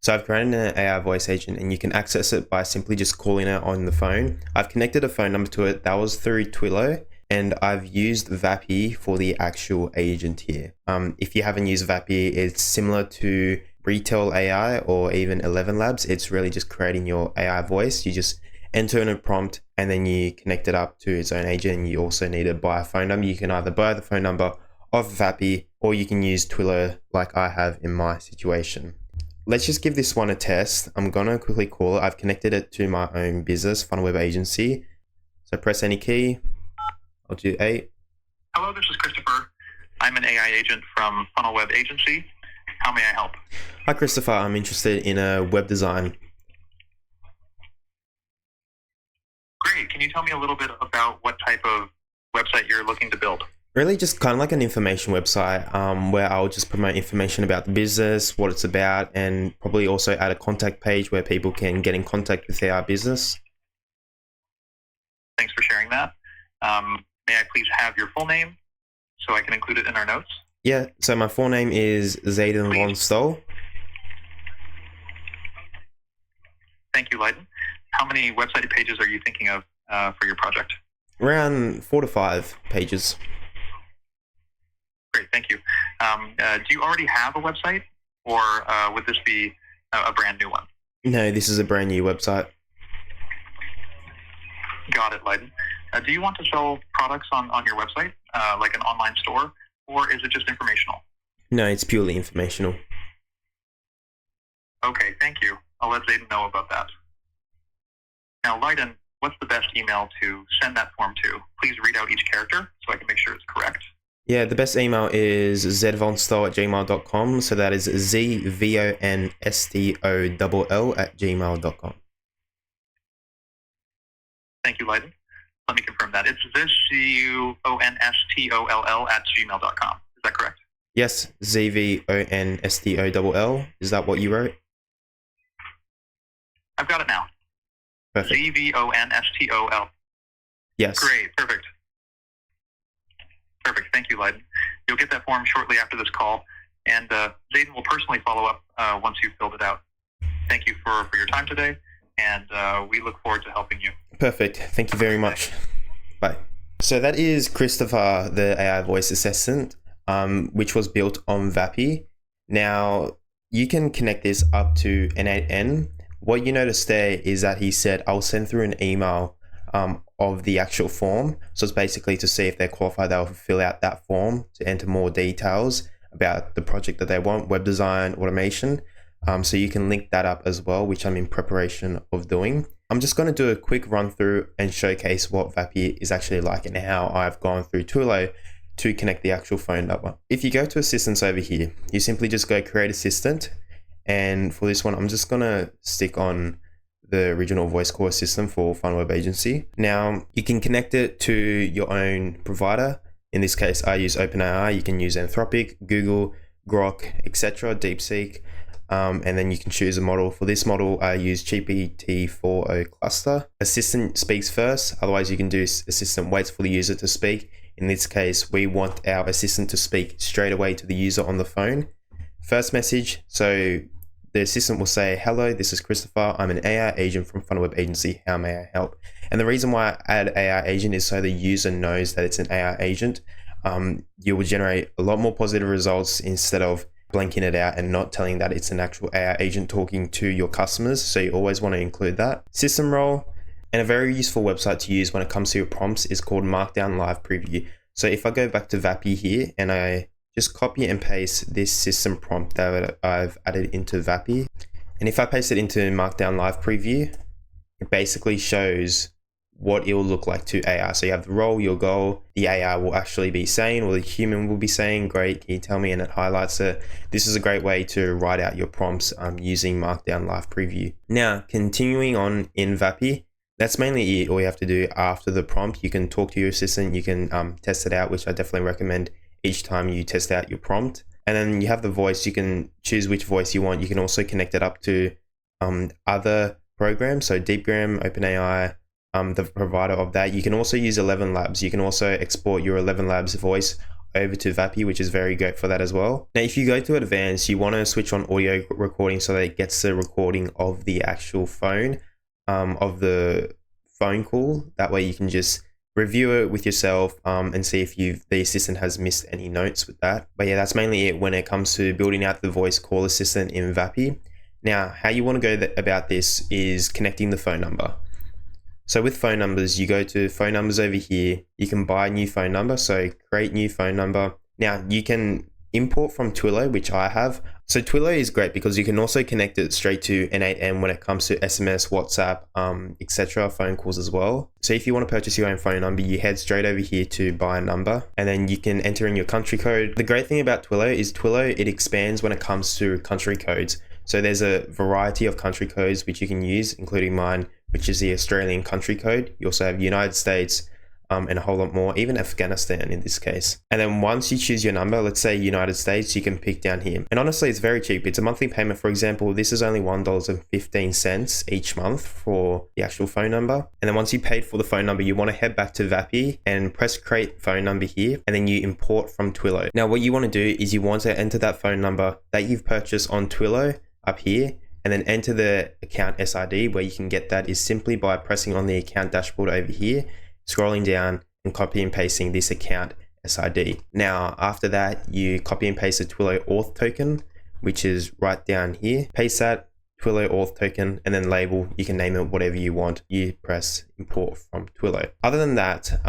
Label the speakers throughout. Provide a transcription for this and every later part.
Speaker 1: So I've created an AI voice agent and you can access it by simply just calling it on the phone. I've connected a phone number to it. That was through Twilio, and I've used Vappy for the actual agent here. If you haven't used Vappy, it's similar to Retail AI or even 11 Labs. It's really just creating your AI voice. You just enter in a prompt and then you connect it up to its own agent. And you also need to buy a phone number. You can either buy the phone number of Vappy or you can use Twilio like I have in my situation. Let's just give this one a test. I'm gonna quickly call it. I've connected it to my own business, Funnel Web Agency. So press any key. I'll do 8.
Speaker 2: Hello, this is Christopher. I'm an AI agent from Funnel Web Agency. How may I help?
Speaker 1: Hi Christopher, I'm interested in a web design.
Speaker 2: Great. Can you tell me a little bit about what type of website you're looking to build?
Speaker 1: Really just kind of like an information website where I'll just promote information about the business, what it's about, and probably also add a contact page where people can get in contact with our business.
Speaker 2: Thanks for sharing that. May I please have your full name so I can include it in our notes?
Speaker 1: Yeah, so my full name is Zayden von Stol.
Speaker 2: Thank you, Leiden. How many website pages are you thinking of for your project?
Speaker 1: Around 4 to 5 pages.
Speaker 2: Great, thank you. Do you already have a website, or would this be a brand new one?
Speaker 1: No, this is a brand new website.
Speaker 2: Got it, Leiden. Do you want to sell products on your website, like an online store, or is it just informational?
Speaker 1: No, it's purely informational.
Speaker 2: Okay, thank you. I'll let Zayden know about that. Now, Leiden, what's the best email to send that form to? Please read out each character so I can make sure it's correct.
Speaker 1: Yeah, the best email is zvonstol@gmail.com. So that is zvonstol@gmail.com.
Speaker 2: Thank you, Leiden. Let me confirm that. It's zvonstoll@gmail.com. Is that correct?
Speaker 1: Yes, zvonstoll. Is that what you wrote?
Speaker 2: I've got it now.
Speaker 1: Perfect.
Speaker 2: zvonstol.
Speaker 1: Yes.
Speaker 2: Great, perfect. Perfect, thank you, Leiden. You'll get that form shortly after this call, and Zayden will personally follow up once you've filled it out. Thank you for your time today, and we look forward to helping you.
Speaker 1: Perfect. Thank you very much. Bye. So that is Christopher, the AI voice assistant, which was built on Vappy. Now, you can connect this up to N8N. What you notice there is that he said, I'll send through an email of the actual form. So it's basically to see if they're qualified, they'll fill out that form to enter more details about the project that they want, web design, automation. So you can link that up as well, which I'm in preparation of doing. I'm just going to do a quick run through and showcase what Vappy is actually like and how I've gone through Twilio to connect the actual phone number. If you go to assistants over here, you simply just go create assistant. And for this one, I'm just going to stick on the original voice call assistant for Funnel Web Agency. Now, you can connect it to your own provider. In this case, I use OpenAI. You can use Anthropic, Google, Grok, etc., DeepSeek. And then you can choose a model. For this model, I use GPT-4o cluster. Assistant speaks first. Otherwise, you can do assistant waits for the user to speak. In this case, we want our assistant to speak straight away to the user on the phone. First message. So the assistant will say, hello, this is Christopher. I'm an AI agent from Funnel Web Agency. How may I help? And the reason why I add AI agent is so the user knows that it's an AI agent. You will generate a lot more positive results instead of blanking it out and not telling that it's an actual AI agent talking to your customers. So you always want to include that. System role, and a very useful website to use when it comes to your prompts is called Markdown Live Preview. So if I go back to Vappy here and I just copy and paste this system prompt that I've added into Vappy. And if I paste it into Markdown Live Preview, it basically shows what it will look like to AI. So you have the role, your goal, the AI will actually be saying, or the human will be saying, great, can you tell me? And it highlights it. This is a great way to write out your prompts using Markdown Live Preview. Now, continuing on in Vappy, that's mainly it. All you have to do after the prompt, you can talk to your assistant, you can test it out, which I definitely recommend each time you test out your prompt. And then you have the voice, you can choose which voice you want. You can also connect it up to other programs, so Deepgram, OpenAI, the provider of that. You can also use 11 Labs. You can also export your 11 Labs voice over to Vapi, which is very great for that as well. Now, if you go to advanced, you want to switch on audio recording so that it gets the recording of the actual phone, of the phone call. That way you can just review it with yourself and see if the assistant has missed any notes with that. But yeah, that's mainly it when it comes to building out the voice call assistant in Vapi. Now, how you want to go about this is connecting the phone number. So with phone numbers, you go to phone numbers over here. You can buy a new phone number. So create new phone number. Now you can import from Twilio, which I have. So Twilio is great because you can also connect it straight to N8N when it comes to SMS, WhatsApp, etc., phone calls as well. So if you want to purchase your own phone number, you head straight over here to buy a number, and then you can enter in your country code. The great thing about Twilio is it expands when it comes to country codes. So there's a variety of country codes which you can use, including mine, which is the Australian country code. You also have United States, and a whole lot more, even Afghanistan in this case. And then once you choose your number, let's say United States, you can pick down here. And honestly, it's very cheap. It's a monthly payment. For example, this is only $1.15 each month for the actual phone number. And then once you paid for the phone number, you want to head back to Vapi and press create phone number here, and then you import from Twilio. Now, what you want to do is you want to enter that phone number that you've purchased on Twilio up here, and then enter the account SID. Where you can get that is simply by pressing on the account dashboard over here, scrolling down and copy and pasting this account SID. Now, after that, you copy and paste the Twilio auth token, which is right down here. Paste that Twilio auth token and then label. You can name it whatever you want. You press import from Twilio. Other than that,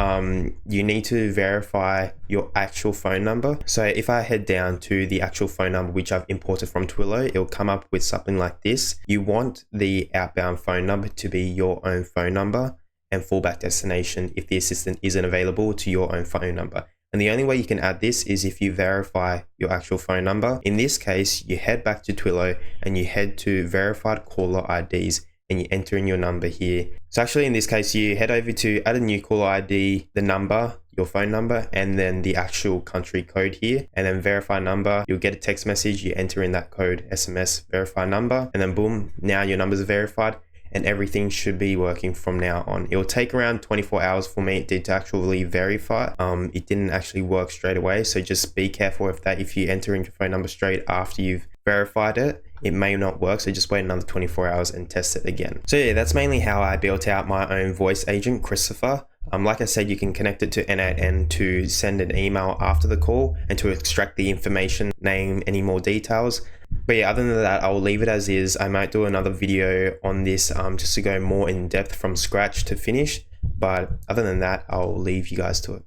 Speaker 1: you need to verify your actual phone number. So if I head down to the actual phone number which I've imported from Twilio, it'll come up with something like this. You want the outbound phone number to be your own phone number and fallback destination if the assistant isn't available to your own phone number. And the only way you can add this is if you verify your actual phone number. In this case, you head back to Twilio and you head to verified caller IDs and you enter in your number here. So actually in this case, you head over to add a new caller ID, the number, your phone number, and then the actual country code here, and then verify number. You'll get a text message, you enter in that code, SMS, verify number, and then boom, now your numbers are verified. And everything should be working from now on. It will take around 24 hours for me. It did to actually verify. It didn't actually work straight away. So just be careful of that. If you enter in your phone number straight after you've verified it, it may not work. So just wait another 24 hours and test it again. So yeah, that's mainly how I built out my own voice agent, Christopher. Like I said, you can connect it to N8N to send an email after the call and to extract the information, name, any more details. But yeah, other than that, I'll leave it as is. I might do another video on this just to go more in depth from scratch to finish. But other than that, I'll leave you guys to it.